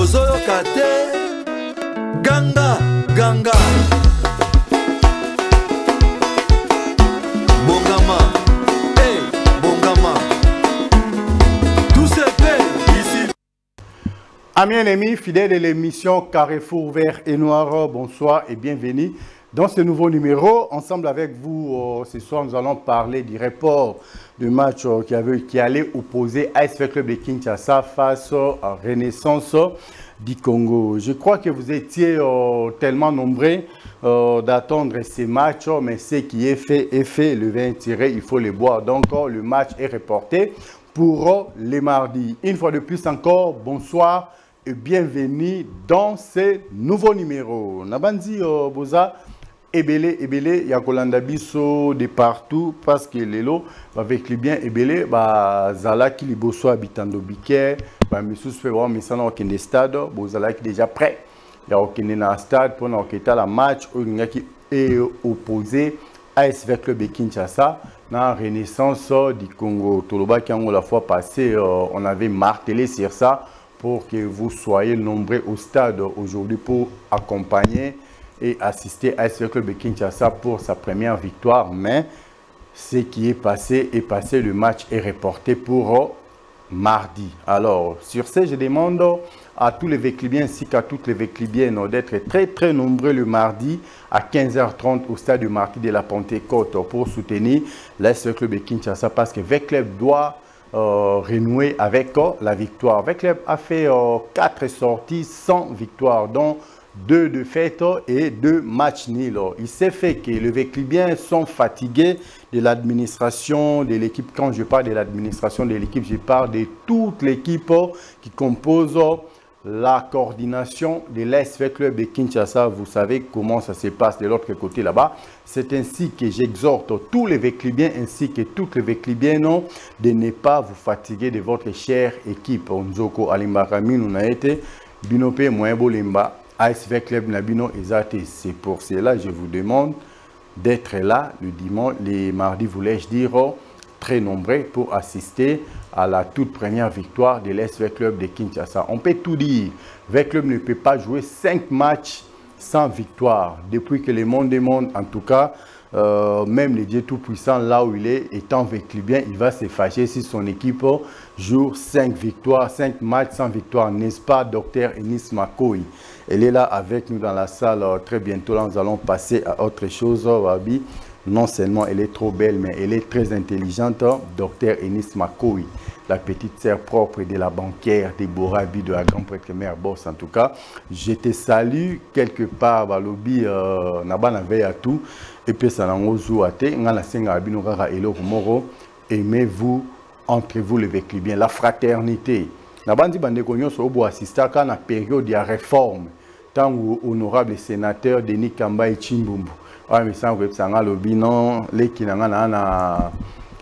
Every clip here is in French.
Bozoyoka te Ganga Ganga Bongama Hey Bongama Tout se fait ici. Amis ennemis, fidèles de l'émission Carrefour Vert et Noir, bonsoir et bienvenue dans ce nouveau numéro. Ensemble avec vous, ce soir, nous allons parler du report du match qui allait opposer ASV Club de Kinshasa face à Renaissance du Congo. Je crois que vous étiez tellement nombreux d'attendre ces matchs, mais ce qui est fait, le vin tiré, il faut le boire. Donc, le match est reporté pour les mardis. Une fois de plus encore, bonsoir et bienvenue dans ce nouveau numéro. Nabandi Boza, Ebele, Yakolanda Biso de partout parce que les lots, avec les biens Ebele, Zala qui les bosso habitando Biké, Missous fait voir Missana au Kende Stade, Bozala qui déjà prêt. Il y a au Kende Stade pour la match où il qui est opposé à ASV Club de Kinshasa dans la Renaissance du Congo. Toloba qui la fois passée, on avait martelé sur ça pour que vous soyez nombreux au stade aujourd'hui pour accompagner et assister à ASV Club de Kinshasa pour sa première victoire. Mais ce qui est passé, le match est reporté pour mardi. Alors, sur ce, je demande à tous les Véclibiens ainsi qu'à toutes les Véclibiennes d'être très nombreux le mardi à 15h30 au stade du Marquis de la Pentecôte pour soutenir l'ASV Club de Kinshasa parce que Véclub doit renouer avec la victoire. Véclub a fait 4 sorties sans victoire, dont 2 défaites et 2 matchs nuls. Il s'est fait que les Véclibiens sont fatigués de l'administration de l'équipe. Quand je parle de l'administration de l'équipe, je parle de toute l'équipe qui compose la coordination de l'ASV Club de Kinshasa. Vous savez comment ça se passe de l'autre côté là-bas. C'est ainsi que j'exhorte tous les Véclibiens ainsi que toutes les Véclibiennes de ne pas vous fatiguer de votre chère équipe. Nzoko Alimbarami, nous avons été Binope Moyebo Limba. ASV Club Nabino Ezate. C'est pour cela que je vous demande d'être là le dimanche, les mardis, voulais-je dire, très nombreux pour assister à la toute première victoire de l'ASV Club de Kinshasa. On peut tout dire, le club ne peut pas jouer 5 matchs sans victoire. Depuis que le monde demande, en tout cas, même le Dieu Tout-Puissant, là où il est, étant Véclubien, il va se fâcher si son équipe joue 5 victoires, 5 matchs sans victoire, n'est-ce pas, docteur Enis Makoui? Elle est là avec nous dans la salle très bientôt. Là, nous allons passer à autre chose. Wabi. Non seulement elle est trop belle, mais elle est très intelligente. Docteur Enis Makoui, la petite sœur propre de la banquière Deborah Abi de la grande prêtre mère Boss. En tout cas, je te salue quelque part. Balobi, Nabana veille à tout. Et puis, ça n'a pas été. Aimez-vous entre vous les Véclibiens. La fraternité. Nabandi Bandekonyo so obo assista quand la période de réforme. Tant honorable sénateur Denis Kamba Chimbumbu. Ah mais ça web sanga lobi non les kinanga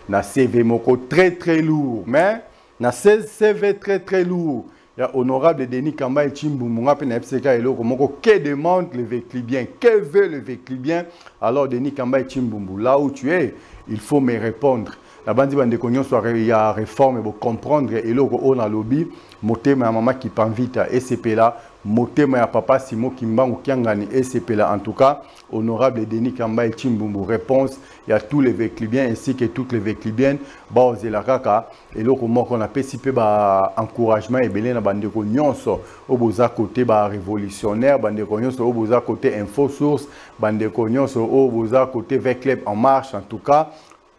na CV moko très lourd mais na CV très lourd. Il y a honorable Denis Kamba Chimbumbu ngape na FCK eloko moko que demande le Véclibien, que veut le Véclibien. Alors Denis Kamba Chimbumbu, là où tu es, il faut me répondre. La bande de cognon soit il y a réforme pour comprendre et là on a lobby moté ma maman qui pinvite à SCP là moté ma papa Simo Kimbangu Kiangani SCP là en tout cas honorable Denis Kamba Chimbumbu réponse il y a tous les Véclibiens ainsi que toutes les Véclibiennes base la kaka et là comment qu'on a participé ba encouragement et belé na bande de cognon so au boza côté ba révolutionnaire bande de cognon so au boza côté info source bande de cognon so au boza côté Véclub en marche en tout cas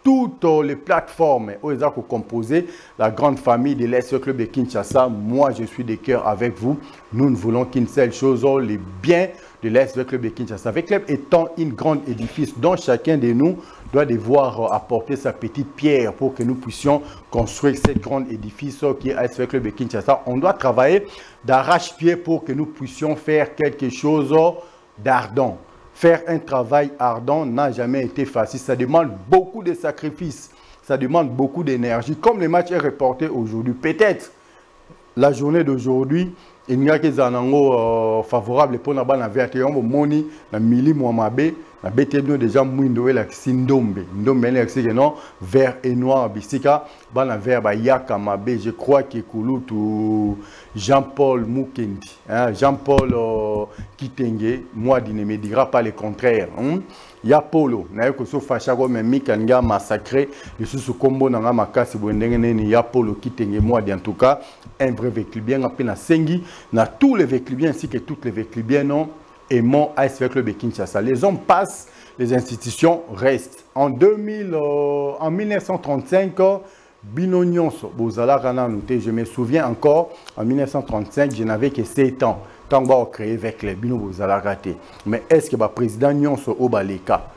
toutes les plateformes où ils ont composé la grande famille de l'ASV Club de Kinshasa. Moi, je suis de cœur avec vous. Nous ne voulons qu'une seule chose, les biens de l'ASV Club de Kinshasa. Avec Club étant une grande édifice dont chacun de nous doit devoir apporter sa petite pierre pour que nous puissions construire cette grande édifice qui est l'ASV Club de Kinshasa. On doit travailler d'arrache-pied pour que nous puissions faire quelque chose d'ardent. Faire un travail ardent n'a jamais été facile. Ça demande beaucoup de sacrifices. Ça demande beaucoup d'énergie. Comme le match est reporté aujourd'hui, peut-être la journée d'aujourd'hui, il n'y a que zanango favorable pour na bana verte yombo moni na mili moamabe na beteno déjà mwindo la sindombe ndombe na que non vert et noir bisika bana vert ba yaka mabe. Je crois que kulutu Jean-Paul Mukendi, hein, Jean-Paul Kitenge, moi ne me dira pas le contraire. Ya Polo, na yoko so fachago me mikanga massacré, le sous combo na makasi bondenge ni ya Polo Kitenge, moi en tout cas un vrai véclubien à peine à Sengi, na tous les véclubiens ainsi que toutes les véclubiens non aimant AS Club de Kinshasa. Les hommes passent, les institutions restent. En 1935 Bino Nyonso, je me souviens encore, en 1935, je n'avais que 7 ans. Tant que j'ai créé avec les Bino Bozala raté. Mais est-ce que le président Nyonso au Baleka,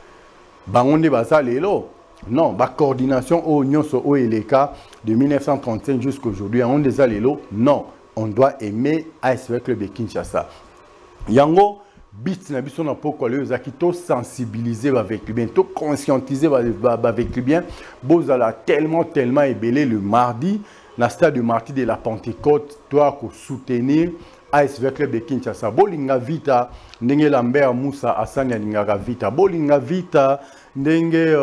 Bangonde Baza Lelo? Non, la coordination au Nyonso au Eleka de 1935 jusqu'à aujourd'hui, on des Lelo? Non, on doit aimer AS Club de Kinshasa. Yango, bit na biso na poko le zakito sensibiliser avec lui bien, to conscientiser avec lui bien. Bozala tellement ébélé le mardi, na stade du mardi de la Pentecôte, toi ko soutenir AS Club de Kinshasa. Bolinga vita ndenge Lambert Moussa Assani alinga vita. Bolinga vita ndenge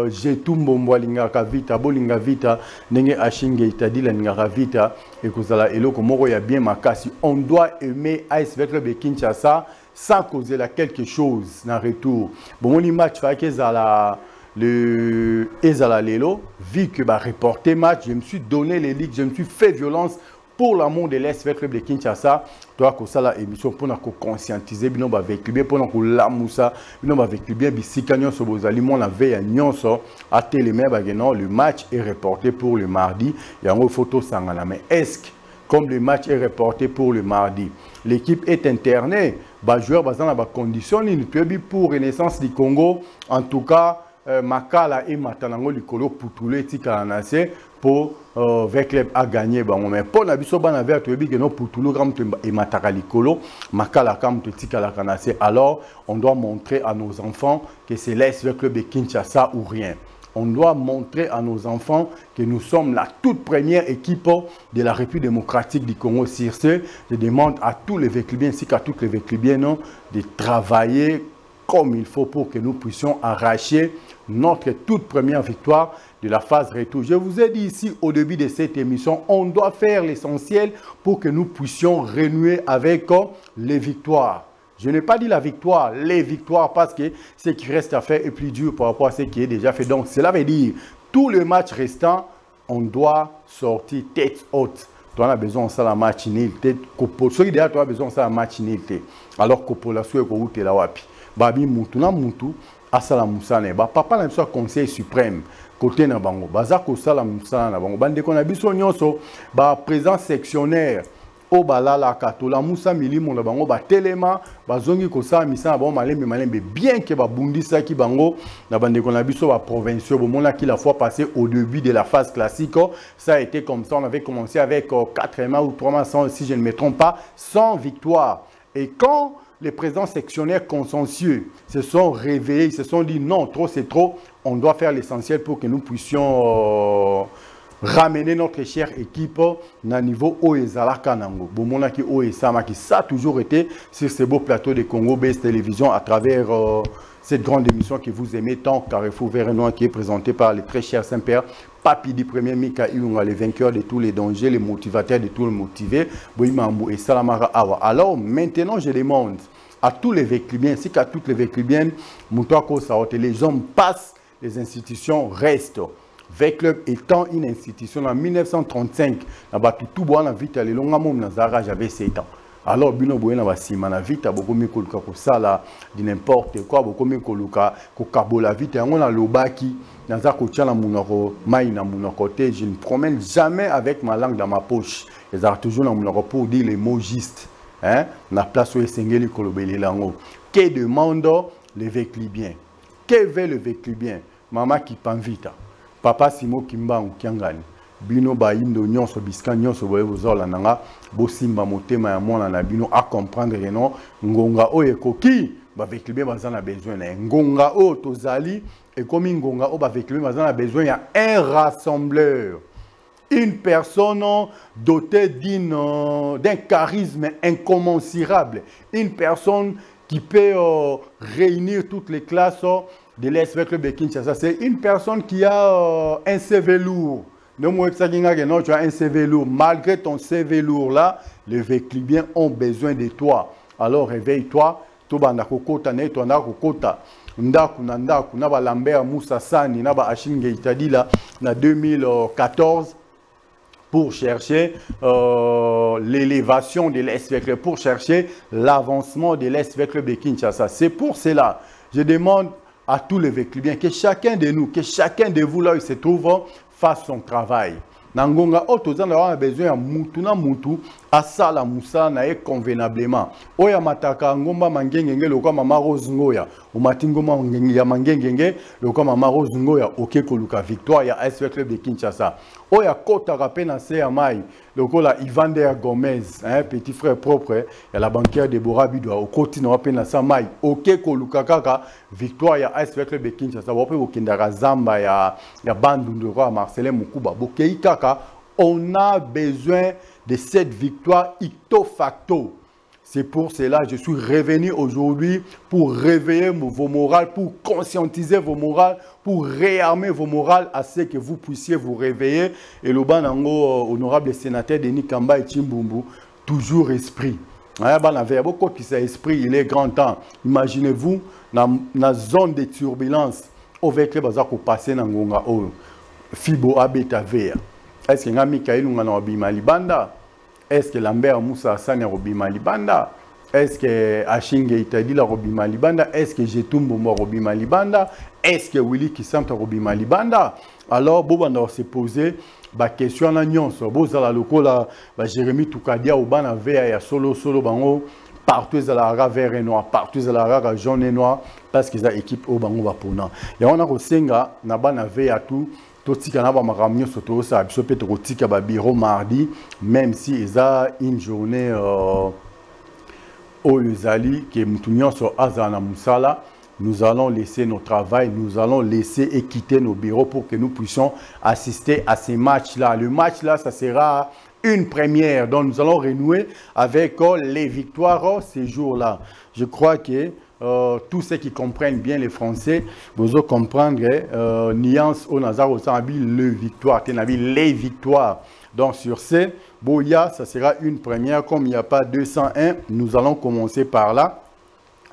Jetumbo alinga vita. Bolinga vita ndenge Ashinge Itadila alinga vita. Et kozala eloko moko ya bien makasi. On doit aimer AS Club de Kinshasa sans causer là quelque chose dans retour. Bon, mon match fait que le Ezala Lelo, vu que bah reporter match, je me suis donné les ligues, je me suis fait violence pour l'amour de l'AS Club de Kinshasa. Toi que ça la émission pour nous conscientiser, bien avec lui, pour nous la moussa, bien avec lui, bien bisikanion sur vos aliments la veille à Nyonso à télémé bagénon. Le match est reporté pour le mardi. Il y a une photo sangana. Mais est-ce que comme le match est reporté pour le mardi, l'équipe est internée, les joueurs sont dans les conditions pour Renaissance du Congo. En tout cas, Makala et Matanango Likolo pour tous les titres pour Vecleb a gagné. Mais pour la biso ban avec que non pour tout le grand et Mataka Likolo, Makala kam tika la canacé. Alors, on doit montrer à nos enfants que c'est l'AS Club de Kinshasa ou rien. On doit montrer à nos enfants que nous sommes la toute première équipe de la République démocratique du Congo. Sur ce, je demande à tous les véclubiens ainsi qu'à toutes les véclubiens de travailler comme il faut pour que nous puissions arracher notre toute première victoire de la phase retour. Je vous ai dit ici au début de cette émission, on doit faire l'essentiel pour que nous puissions renouer avec les victoires. Je n'ai pas dit la victoire, les victoires, parce que ce qui reste à faire est plus dur par rapport à ce qui est déjà fait. Donc, cela veut dire, tous les matchs restants, on doit sortir tête haute. Tu as besoin de ça la match nul. Ceux qui déjà tu as besoin de ça la match nul. Alors que la suite est là wapi. Babi mutu na mutu asala musane. Ba papa na biso conseil suprême côté na bango. Baza ko sala musana na bango. Bande ko na biso nyonso ba président sectionnaire o balala katola musa milimo na bango ba telema bazongi ko sala misana ba malembe bien que ba bundisa ki bango na bande ko na biso ba provinciaux bo mona ki la fois passé au début de la phase classique ça a été comme ça. On avait commencé avec 4 mois ou 3 mois sans, si je ne me trompe pas, sans victoire. Et quand les présidents sectionnaires consensueux se sont réveillés, ils se sont dit non, trop c'est trop, on doit faire l'essentiel pour que nous puissions ramener notre chère équipe à niveau Oezala Kanango. Bomonaki Oesama qui ça a toujours été sur ce beau plateau de Congo Base Télévision à travers cette grande émission que vous aimez tant, Carrefour Vert et Noir, qui est présentée par le très cher Saint-Père Papi du premier Mika Ilunga, le vainqueur de tous les dangers, le motivateur de tous les motivés, Boimambu et Salamara Awa. Alors maintenant, je demande à tous les véclubiens, ainsi qu'à toutes les véclubiennes, Moutouako Saote, les hommes passent, les institutions restent. Veclub étant une institution en 1935, j'avais 7 ans. Alors, bino boyena basima na vita boko mikoluka ko sala di n'importe quoi boko mikoluka ko kabola vita on a lobaki naza ko tchala munoko mai na munoko te. Je ne promène jamais avec ma langue dans ma poche. Ils ont toujours na munoko pour dire les mots justes. Hein, na place où esengeli kolobeli lango. Que demande le véclubien? Que veut le véclubien? Maman qui panvita. Papa Simo Kimbangu Kiangani. Bino ba indo nyonso bisika nyonso boye bozola nanga bosimba motema ya mwana na bino a comprendre que non ngonga oyo ekoki ba veklibe bazana besoin na ngonga oyo tozali et comme ngonga oyo ba veklibe bazana besoin ya un rassembleur. une personne dotée d'un charisme incommensurable, une personne qui peut réunir toutes les classes de l'Est Club de Kinshasa. C'est une personne qui a un CV lourd. Tu as un CV lourd. Malgré ton CV lourd là, les Véclibiens ont besoin de toi. Alors réveille-toi. Ndaku naba Lambert Moussa Sani naba Achille Geitadi là en 2014 pour chercher l'élévation de l'Est Club, pour chercher l'avancement de l'Est Club de Kinshasa. C'est pour cela je demande à tous les Véclibiens que chacun de nous, que chacun de vous là où il se trouve fasse son travail. Nangonga otozana a besoin de mutu na mutu asala musa na convenablement. Oya mataka ngomba mangengenge lokwa mama Rose Ngoya. Umatingoma ya mangengenge lokwa mama Rose Ngoya oke koluka victoire ya AS Club de Kinshasa. Oya kota rapena se ya mai lokola Ivander Gomez, petit frère propre ya la banquière de Borabido au koti na rapena sa mai oke koluka kaka victoire ya AS Club de Kinshasa. Wape okindara zamba ya bandu ndoro Marcelin Mukuba bokei kaka. On a besoin de cette victoire icto facto. C'est pour cela que je suis revenu aujourd'hui pour réveiller vos morales, pour conscientiser vos morales, pour réarmer vos morales à ce que vous puissiez vous réveiller. Et le banango honorable sénateur Denis Kamba et Chimbumbu, toujours esprit. Beaucoup qui c'est esprit, il est grand temps. Imaginez-vous dans la zone de turbulence avec les bazar pour passer dans Ngonga Fibo Abeta Vert. Est-ce que Mikaël Ngana Obima Libanda? Est-ce que Lambert Moussa Hassan Obima Libanda? Est-ce que Ashinge Itadila Obima Libanda? Est-ce que Jetumbo Obima Libanda? Est-ce que Willy Kisanta Obima Libanda? Alors, Bobanda se poser la question à Nyonso. Bozala Lokola, Jérémy Toukadia, Obana Vea, ya solo bango, partout à la rara vert et noir, partout à la rara jaune et noir, parce qu'ils ont équipe au bango Vapona. Et on a Rosenga, Nabana Vea tout. Mardi, même si ils ont une journée au Uzali, qui est sur Azana Moussala, nous allons laisser notre travail, nous allons laisser et quitter nos bureaux pour que nous puissions assister à ces matchs-là. Le match-là, ça sera une première. Donc nous allons renouer avec les victoires ces jours-là. Je crois que tous ceux qui comprennent bien les Français, vous allez comprendre nuance au Nazar au Sambi, les victoires. Donc sur ce, Boya, ça sera une première. Comme il n'y a pas 201, nous allons commencer par là.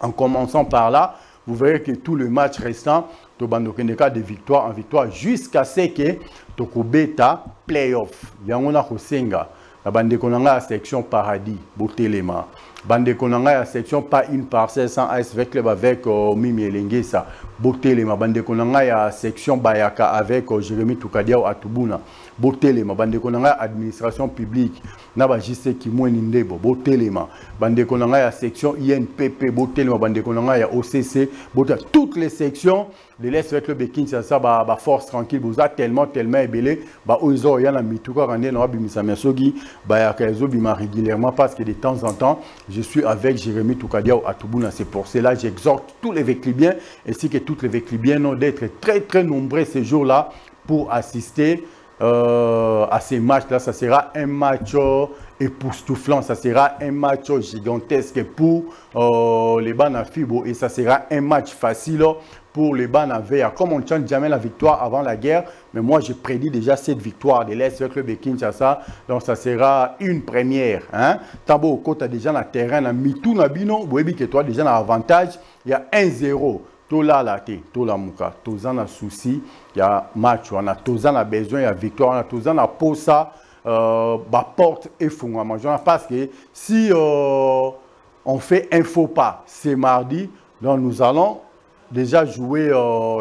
En commençant par là, vous verrez que tout le match restant, Tobandokeneka de victoire en victoire jusqu'à ce que Tokobeta playoff. Yangona Kosenga. La bande konanga section paradis, Botelema. Bande konanga section pas une parcelle sans AS Club avec Mimi Elengesa, Botelema. Bande konanga section Bayaka avec Jérémy Toukadia ou Atubuna, Botelema. Bande konanga administration publique, Naba Jise Kimweni Ndebo, Botelema. Bande konanga section INPP, Botelema. Bande konanga OCC, Botelema. Toutes les sections de l'Est Club de Kinshasa, force tranquille, vous a tellement ébélé, Oizo Yana Mituka Rande Noabi Misamesogi, Bayaka Bima régulièrement parce que de temps en temps, je suis avec Jérémy Toukadia à Toubouna. C'est pour cela que j'exhorte tous les Véclibiens ainsi que toutes les Véclibiennes d'être très nombreux ces jours-là pour assister à ces matchs-là. Ça sera un match époustouflant, ça sera un match gigantesque pour les Bana Fibo et ça sera un match facile pour les Bana Vert. Comme on ne chante jamais la victoire avant la guerre, mais moi je prédis déjà cette victoire de l'Est Club de Kinshasa. Donc ça sera une première. Tabo Kota déjà dans le terrain, dans Mitou Nabino, vous voyez que toi déjà dans l'avantage, il y a 1-0. Tola la té, tola muka, tozan a souci, il y a match, on a tozan a besoin, il y a victoire, on a tozan a posa, porte et fou. Parce que si on fait un faux pas, c'est mardi, donc nous allons déjà jouer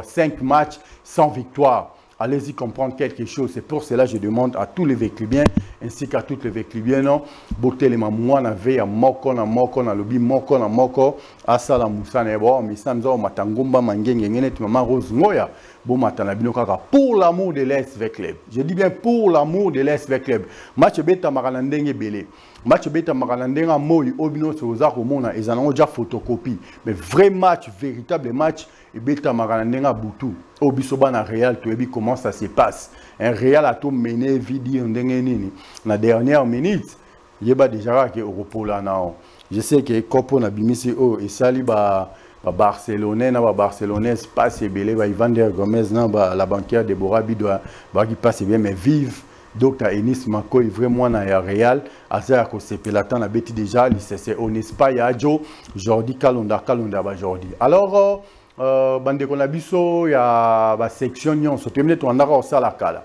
5 matchs sans victoire. Allez-y comprendre quelque chose. C'est pour cela que je demande à tous les Véclibiens ainsi qu'à toutes les Véclibiennes. Boté les mamouans na veya moko na lobi moko na moko asala musane bo misanzo matangumba mangenge ngene tu mama Rose Ngoya bon matin na bino kaka pour l'amour de l'SV Club. Je dis bien pour l'amour de l'SV Club. Match beta maranandenge belé. Match beta maranandenge moi obino soza komona ezango déjà photocopie. Mais vrai match, véritable match et beta maranandenge butu. Obiso bana Real to ebi comment ça se passe. Un Real a tout mené vidi ndenge nini. Na dernière minute, yeba déjà que repos là nao. Je sais que Copo na bimisi o et sali ba Barcelonais na ba Barcelonais passe belé ba Ivan der Gomez na ba la banquière Deborah Bidoa ba qui passe bien mais vive Dr Enis Makoy vraiment na ya Real asa ko se pelatan na beti déjà c'est on Espagne ya Jo Jordi Kalonda ba Jordi. Alors bande ko na biso ya ba section nyonso temene to andaka osala kala.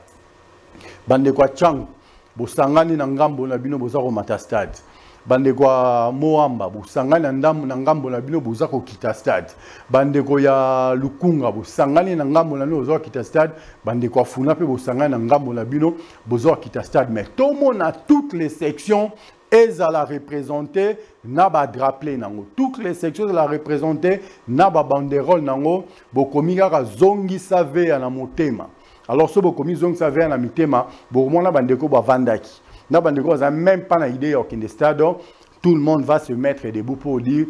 Bande ko chang bo sangani na ngambo na bino boza ko mata stade. Bande kwa Moamba busangani na ndamu na ngambo na bino boza ko kita stade. Bande ko ya Lukunga busangani na ngambo na bino boza ko kita stade. Bande kwa Funa pe busangani na ngambo na bino boza ko kita stade. Mais tout le monde a toutes les sections et à la représenter na ba drapeau nango. Toutes les sections de la représenter na ba banderole nango bokomi kaka zongi save na motema. Alors ce bokomi zongi save na mitema bokomona bandeko ba vandaki. Na bandeko za même pas na idée au stade, tout le monde va se mettre debout pour dire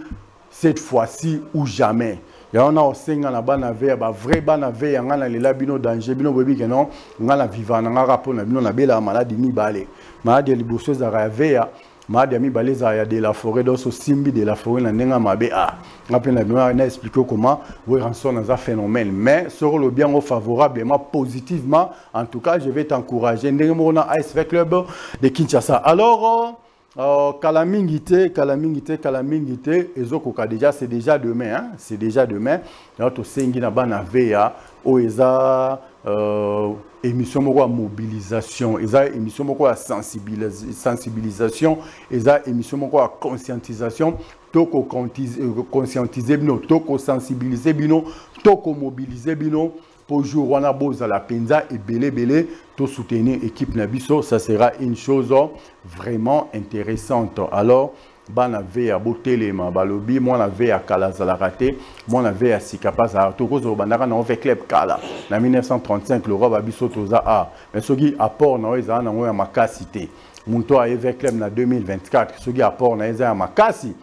cette fois-ci ou jamais. Et on a aussi na bana ve ba vrai bana ve ngana le labino danger bino bobi que non ngana vivant na rapport na bino na bela maladie mi balé. Maladie liboso za ravea maladie mi balé za ya de la forêt dans ce simbi de la forêt na nenga mabe a. Après na bino na expliquer comment vous rançon dans un phénomène mais sur le bien favorablement positivement en tout cas je vais t'encourager ndengona ASV Club de Kinshasa. Alors Kalamingité, Ezokoka déjà, c'est déjà demain, hein? C'est déjà demain. Notre sengi na bana veya, oeza émission moko mobilisation, eza émission moko sensibilisation, eza émission moko conscientisation, toko conscientiser bino, toko sensibiliser bino, toko mobiliser bino. Pour jouer on a beau à la penza et belé to soutenir l'équipe Nabiso, ça sera une chose vraiment intéressante. Alors bana ve à Botelema balobi moi na ve à Kalazala raté moi na ve à Sikapasa to ko zo bandaka na ve club Kala na 1935 le roi Babiso toza a mais ce qui apport na eza na ngoya makasité munto a ve club na 2024 ce qui apport na eza makasi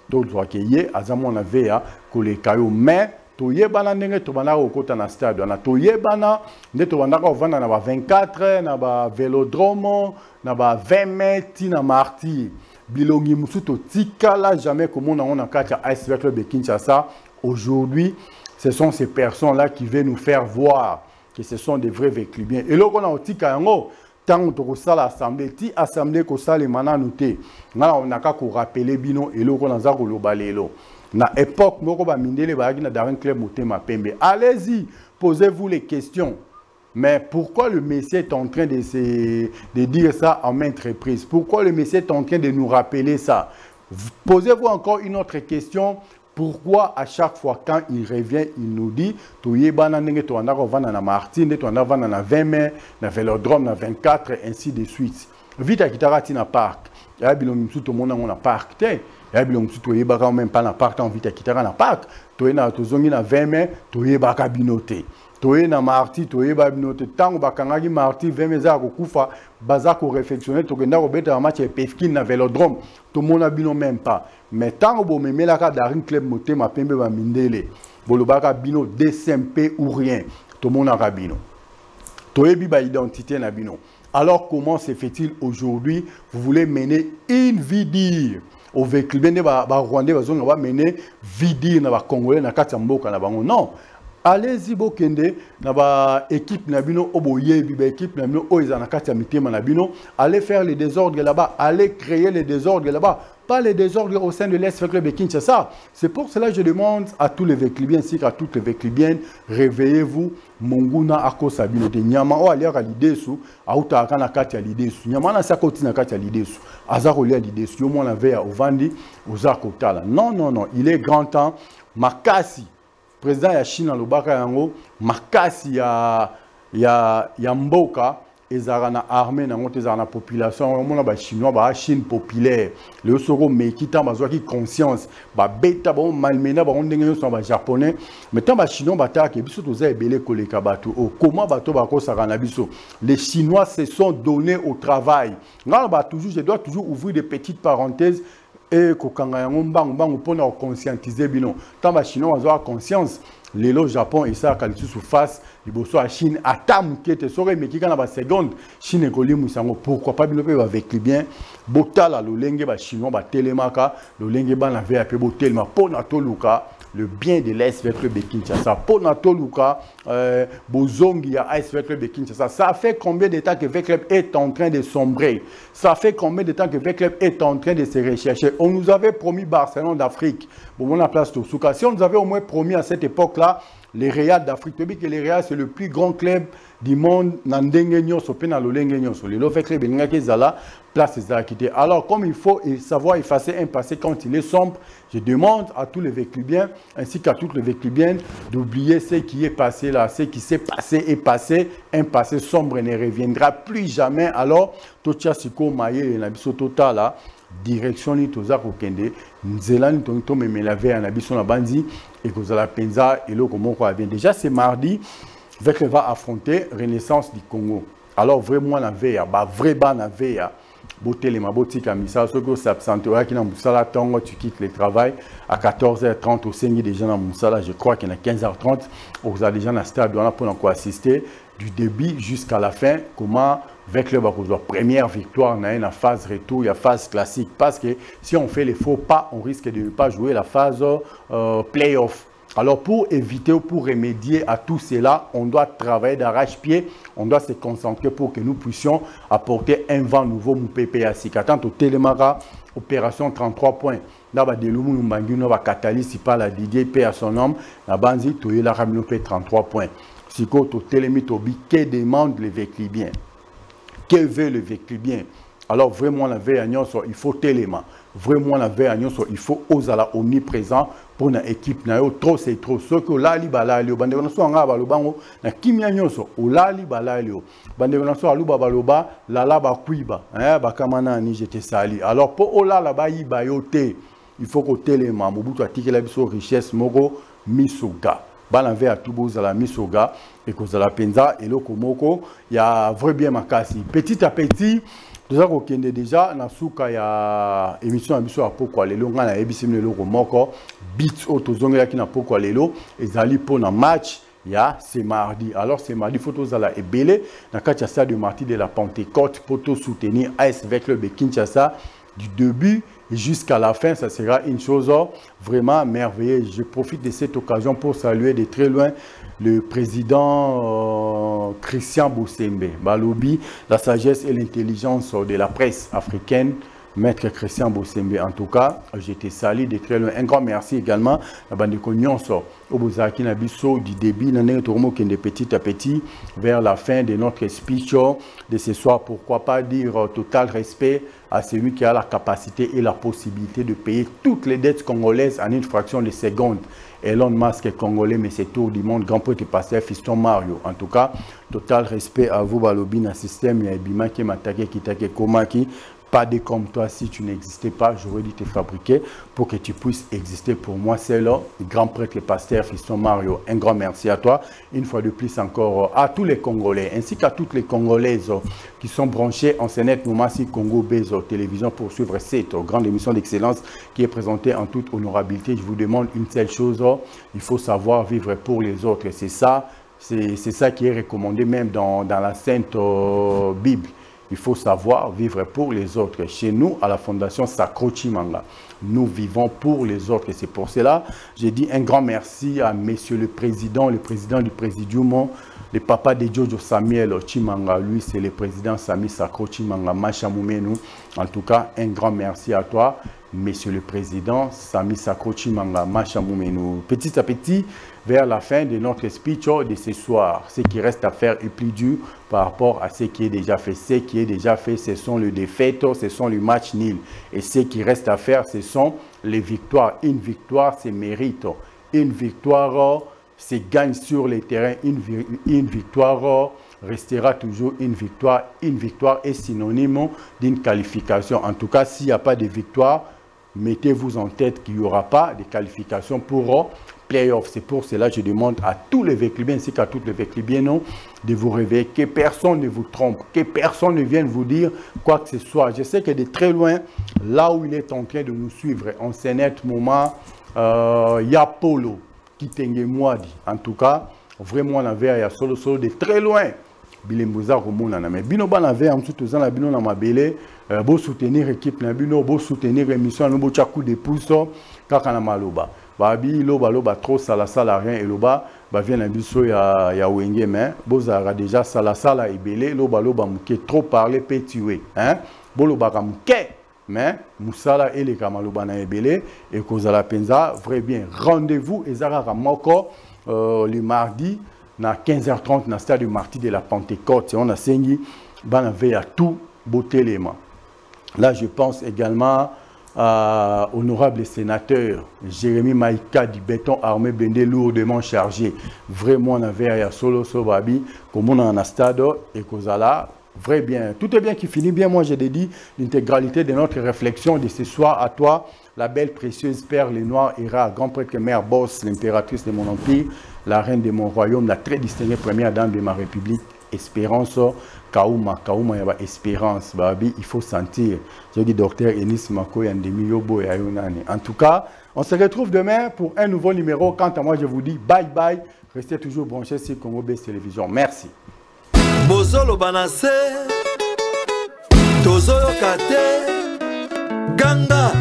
d'autres que yé azamo na ve à kolekayo mais toyebana ndenge tobana okota na stade na toyebana nde tobanda ko vanda na ba 24 na ba vélodrome na ba 20 mètres na martyr bilongi musuto tikala jamais comme on a kati ASV Club de Kinshasa. Aujourd'hui ce sont ces personnes là qui viennent nous faire voir que ce sont des vrais véclibiens et là on a otika yango tant to ko sala assemblée ti assemblée ko sala mana noté ngala on a ka ko rappeler bino et là on a za ko lobalelo. Na époque, moko ba mindele ba na Darren Club Motema Pembe. Allez-y, posez-vous les questions. Mais pourquoi le Messie est en train de dire ça en maintes reprises? Pourquoi le Messie est en train de nous rappeler ça? Posez-vous encore une autre question. Pourquoi à chaque fois quand il revient, il nous dit Toyebana nenge to andako vana na Martine, to andako vana na 20 mai, na Vélodrome na 24 ainsi de suite. Vite à Kitarati na parc. Ya bilongi tout monde on a parc. Ya bilongi tout yebaka même pas na parc en vite à Kitara na parc. Toyena tozongi na 20 mai, toyebaka binoté. Toyena Marti, toyeba binoté. Tango bakangaki Marti 20 mai za ko kufa, baza ko réflexionner to kenda ko beta match Pefkin na Vélodrome. Tout monde a bino même pas. Mais tant que me melaka Darren Club Motema Pembe ba mindele. Bolobaka bino DSMP ou rien. Tout le monde a bino. Toyebi ba identité na bino. Alors comment se fait-il aujourd'hui? Vous voulez mener une vie dire au véhicule ba Rwandais va mener vie dire na ba Congolais na kati mboka na bango. Non. Allez-y bokende na ba équipe na bino oboye bi ba équipe na bino oiza na kati mitema na bino, allez faire les désordres là-bas, allez créer les désordres là-bas. Pas les désordres au sein de l'Est Club de Kinshasa. C'est pour cela que je demande à tous les véclibiens ainsi qu'à toutes les véclibiennes, réveillez-vous. Monguna ako sabino te nyama o alia ka lidesu auta kana kati ya lidesu nyama na sakoti na kati ya lidesu azako lia lidesu yo mona veya ovandi ozako tala. Non non non, il est grand temps makasi président ya Chine lobaka yango makasi ya mboka ezara armée na ngote ezara na population on ba chinois ba Chine populaire le soro mais qui t'a bazwa qui conscience ba beta ba malmena ba ndenge nyonso ba japonais mais tant ba chinois ba ta ke biso toza ebele koleka bato o comment bato ba ko sara na biso les chinois se sont donnés au travail ngala ba toujours je dois toujours ouvrir des petites parenthèses et kokanga yango mbangu pona conscientiser bino tant ba chinois bazwa conscience lelo Japon et ça quand sous face liboso à Chine atam qui était sore mais qui kana ba seconde Chine ko limu sango pourquoi pas bino pe avec les bien botala lolenge ba chinois ba telemaka lolenge ba na VAP botelma pona toluka le bien de l'Est vers le Kinshasa pona toluka bozongi ya AS vers le Kinshasa ça fait combien de temps que le club est en train de sombrer ça fait combien de temps que le club est en train de se rechercher on nous avait promis Barcelone d'Afrique bon on a place tout souka si on nous avait au moins promis à cette époque là les Real d'Afrique. Tu sais que les Real, c'est le plus grand club du monde. Alors, comme il faut savoir effacer un passé quand il est sombre, je demande à tous les véclubiens, ainsi qu'à toutes les véclubiennes, d'oublier ce qui est passé là. Ce qui s'est passé est passé. Un passé sombre ne reviendra plus jamais. Alors, Tocha Siko Maye et Nabiso Tota là, direction ni toza kokende nzela ni tonto memelavé na biso na bandi et kozala penza et loko moko vient déjà c'est mardi avec va affronter Renaissance du Congo alors vraiment la veille ba vrai ba na veille botele maboti kamisa soko s'absentera qui na musala tongo tu quittes le travail à 14h30 au Sengi déjà na musala je crois qu'il y a 15h30 vous avez déjà na stade on a pour encore assister du début jusqu'à la fin comment avec le Bakouzwa, première victoire, on a une phase retour, il y a phase classique. Parce que si on fait les faux pas, on risque de ne pas jouer la phase play-off. Alors pour éviter ou pour remédier à tout cela, on doit travailler d'arrache-pied, on doit se concentrer pour que nous puissions apporter un vent nouveau au PPAC. Quand au Télémara, opération 33 points. Là, il y a un catalyse, il parle à Didier, paix à son homme. La Banzi, il y a 33 points. Si tu as Télémi, que demande les véclibiens? Que veut le véclibien? Alors vraiment la veille à il faut téléma. Vraiment la veille à il faut osala omniprésent pour une équipe na yo trop c'est trop ce que là li balali bande na so nga balobango na kimia nyonso o lali balali bande na so aluba baloba la la ba kuiba ba kamana ni j'étais sali alors pour ola la ba yiba yo te il faut que téléma mobutu atikela biso richesse moko misuga balanvé à Toubouz à la Misoga et que la Penza et le Komoko, il y a vrai bien Makasi. Petit à petit, déjà dans Souka, il y a émission à Biso à Poko Lelo, on a émission le Komoko, Beats Autozonga qui n'a Poko Lelo, et Zali pour un match. Il y a c'est mardi. Alors c'est mardi, photos à la Ebele, dans le stade de mardi de la Pentecôte pour soutenir AS avec le Kinshasa du début jusqu'à la fin, ça sera une chose vraiment merveilleuse. Je profite de cette occasion pour saluer de très loin le président Christian Boussembe. Balobi, la sagesse et l'intelligence de la presse africaine, Maître Christian Boussembe. En tout cas, je te salue de très loin. Un grand merci également à Bandekonyonso, au Bozaki Nabiso, du début, de petit à petit, vers la fin de notre speech de ce soir. Pourquoi pas dire total respect à celui qui a la capacité et la possibilité de payer toutes les dettes congolaises en une fraction de seconde. Elon Musk est congolais, mais c'est tour du monde. Grand prêtre pasteur Fiston Mario. En tout cas, total respect à vous, Balobi, dans le système. Il y a Bima qui m'a attaqué, qui t'a Komaki. Pas de comme toi, si tu n'existais pas, j'aurais dû te fabriquer pour que tu puisses exister pour moi. C'est là, le grand prêtre, le pasteur Fiston Mario. Un grand merci à toi. Une fois de plus encore à tous les Congolais, ainsi qu'à toutes les Congolaises qui sont branchées en CNET Noumassi Congo Bezo Télévision pour suivre cette grande émission d'excellence qui est présentée en toute honorabilité. Je vous demande une seule chose, il faut savoir vivre pour les autres. C'est ça qui est recommandé même dans la Sainte Bible. Il faut savoir vivre pour les autres. Chez nous, à la Fondation Sacro Chimanga, nous vivons pour les autres. Et c'est pour cela, j'ai dit un grand merci à Monsieur le Président du Présidium, le papa de Jojo Samuel Chimanga. Lui, c'est le président Sami Sacro Chimanga Machamoumenu. En tout cas, un grand merci à toi, Monsieur le Président Sami Sacro Chimanga Machamoumenu. Petit à petit, vers la fin de notre speech de ce soir, ce qui reste à faire est plus dur par rapport à ce qui est déjà fait. Ce qui est déjà fait, ce sont les défaites, ce sont les matchs nuls. Et ce qui reste à faire, ce sont les victoires. Une victoire, c'est mérite. Une victoire, c'est gagne sur les terrains. Une victoire, restera toujours une victoire. Une victoire est synonyme d'une qualification. En tout cas, s'il n'y a pas de victoire, mettez-vous en tête qu'il n'y aura pas de qualification pour playoff. C'est pour cela que je demande à tous les Véclibiens ainsi qu'à toutes les Véclibiennes de vous réveiller, que personne ne vous trompe, que personne ne vienne vous dire quoi que ce soit. Je sais que de très loin, là où il est en train de nous suivre, en ce net moment, il y a Polo qui tengue moi dit. En tout cas, vraiment, on avait il y a solo de très loin. Bilemboza Romona, mais bino banave en tout temps la bino na mabele, beau soutenir l'équipe na bino, beau soutenir l'émission, no beau chakou de pouce, kaka na maloba. Babi loba trop sala rien et loba ba vient na biso ya wenge mais bozara déjà sala ebele loba muke trop parler peut tuer hein boloba ka muke mais musala et les kamaloba na ebele et kozala penza vrai bien rendez-vous ezara moko le mardi na 15h30 na stade du martyr de la Pentecôte on a sengi bana veille à tout botelema. Là je pense également honorable sénateur Jérémy Maïka du béton armé blindé lourdement chargé. Vraiment, on avait à solo sobabi, comme on a un stade et Kozala. Vrai bien. Tout est bien qui finit bien. Moi, j'ai dit l'intégralité de notre réflexion de ce soir à toi, la belle précieuse perle noire Ira, grand prêtre mère boss, l'impératrice de mon empire, la reine de mon royaume, la très distinguée première dame de ma république. Espérance, Kauma yaba espérance, babi, il faut sentir. Je dis docteur Enis Mako Yandemi Yobo et Ayonani. En tout cas, on se retrouve demain pour un nouveau numéro. Quant à moi, je vous dis bye bye. Restez toujours branchés sur Congo Base Télévision. Merci. Bozolo Banase, Tozo Kate, Ganga.